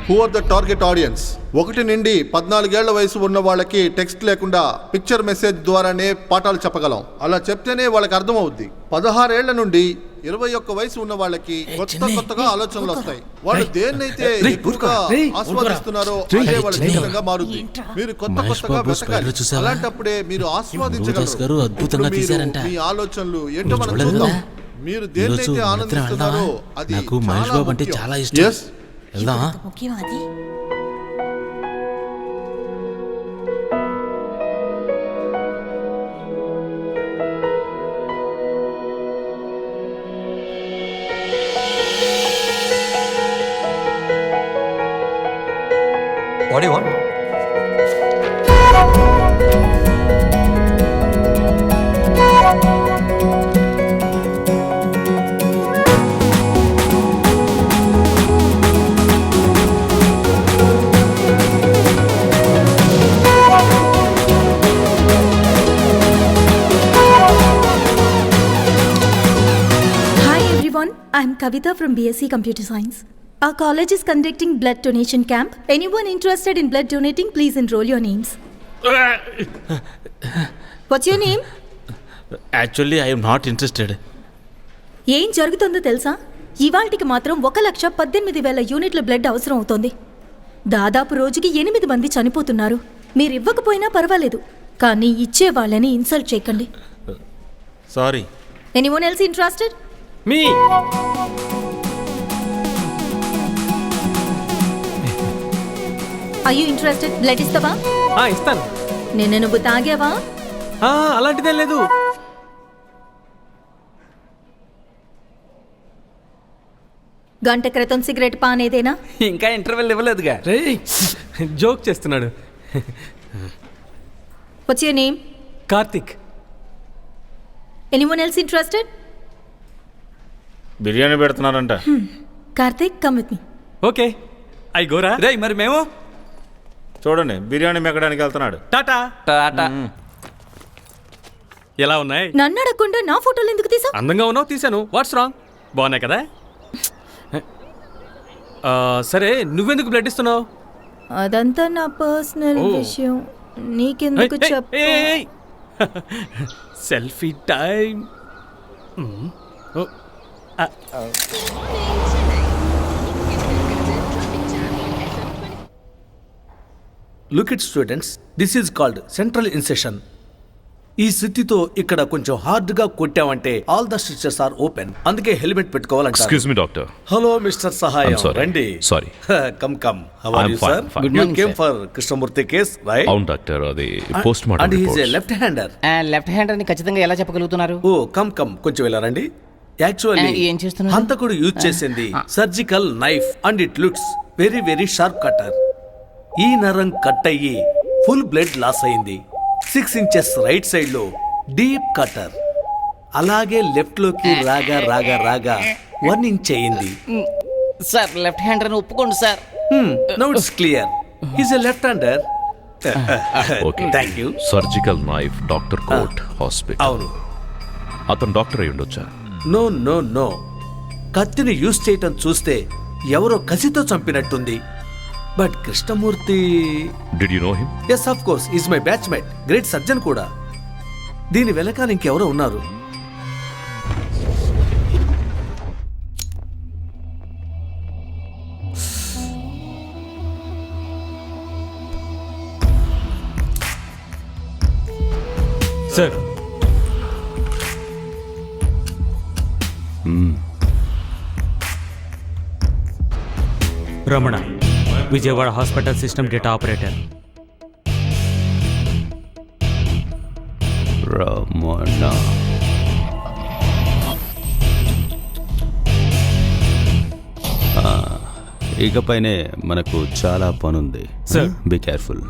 Who are the target audience? 1 నుండి 14 ఏళ్ల వయసు ఉన్న వాళ్ళకి టెక్స్ట్ లేకుండా పిక్చర్ మెసేజ్ ద్వారానే పాఠాలు చెప్పగలం. అలా చెప్తేనే వాళ్ళకి అర్థమవుద్ది. 16 ఏళ్ల నుండి 21 వయసు ఉన్న వాళ్ళకి కొత్తగా ఆలోచనలు వస్తాయి. వాళ్ళు దేన్నైతే ఎక్కువగా ఆస్వాదిస్తున్నారో అదే వాళ్ళ జీవితంగా మారుద్ది. మీరు కొత్తగా వెతకాలి. అలాంటప్పుడే మీరు ఆస్వాదించగలరు. మీ ఆలోచనలు ఏంటో మనం చూద్దాం. మీరు దేన్నైతే ఆనందిస్తున్నారో అది నాకు మహేష్ బాబు అంటే చాలా ఇష్టం. వెళ్దామా? What do you want? I'm Kavita from BSc Computer Science. Our college is conducting blood donation camp. Anyone interested in blood donating, please enroll your names. What's your name? Actually, I am not interested. ఏం జరుగుతుందో తెలుసా? ఇవాల్టికి మాత్రం 1,18,000 యూనిట్ల blood అవసరం అవుతోంది. దాదాపు రోజుకి 8 మంది చనిపోతున్నారు. మీరు ఇవ్వకపోయినా పర్వాలేదు, కానీ ఇచ్చే వాళ్ళని ఇన్సల్ట్ చేయకండి. Sorry. Anyone else interested? Me. Are you interested? Blood ఇస్తావా? ఇస్తాను. నువ్వు తాగావా? అలాంటిదేం లేదు. గంట క్రితం సిగరెట్ పానేదేనా? ఇంకా ఇంటర్వెల్ ఇవ్వలేదుగా. జోక్ చేస్తున్నాడు. What's your name? Karthik. Anyone else interested? Biryani పెడుతున్నారంట. Karthik, come with me. Okay, I Gora. రేయ్ మరి మేము చూడండి, బిర్యానీ మెక్కడానికి వెళ్తున్నాడు. టాటా టాటా. ఎలా ఉన్నాయి? నన్ను అడగకుండా నా ఫోటోలు ఎందుకు తీసావు? అందంగా ఉన్నావు, తీసాను. What's wrong? బాగున్నాయి కదా. సరే, నువ్వెందుకు బ్లడ్ ఇస్తున్నావు? అదంతా నా పర్సనల్ విషయం, నీకెందుకు చెప్పు. Selfie time. Look at students, this is called central incision. ఈ స్థితితో ఇక్కడ కొంచెం హార్డ్ గా కొట్టామంటే all the stitches are open. అందుకే హెల్మెట్ పెట్టుకోవాలంటారు. Excuse me doctor. Hello mister Sahayam, రండి. Sorry. Come how are you sir? Good morning. Came for Krishnamurthy case, right? అవును doctor, అది post mortem and he report. Is a left hander. Left hander ని ఖచ్చితంగా ఎలా చెప్పగలుగుతున్నారు? Oh come కొంచెం ఇలా రండి. Actually ఏం చేస్తున్నారు? హంతకుడు యూజ్ చేసింది surgical knife and it looks very very sharp cutter. ఈ నరం కట్ అయ్యి ఫుల్ బ్లడ్ లాస్ అయింది. 6 inches రైట్ సైడ్ లో డీప్ కటర్. అలాగే లెఫ్ట్ లోకి రాగా 1 inch అయింది. సార్, లెఫ్ట్ హ్యాండర్ ని ఒప్పుకోండి sir. Now it's clear, he is a left hander. Okay, thank you. Surgical knife, doctor coat hospital. అవును. అతను డాక్టర్ అయి ఉండొచ్చా? నో కత్తిని యూజ్ చేయటం చూస్తే ఎవరో కసితో చంపినట్టుంది. But Krishnamurthy, did you know him? Yes of course, is my batchmate, great surgeon కూడా. దీని వెనకాల ఇంకెవరో ఉన్నారు. Sir, Ramana, Vijayawada hospital system data operator. Ramana. ఇకపైనే మనకు చాలా పనుంది. Sir, be careful.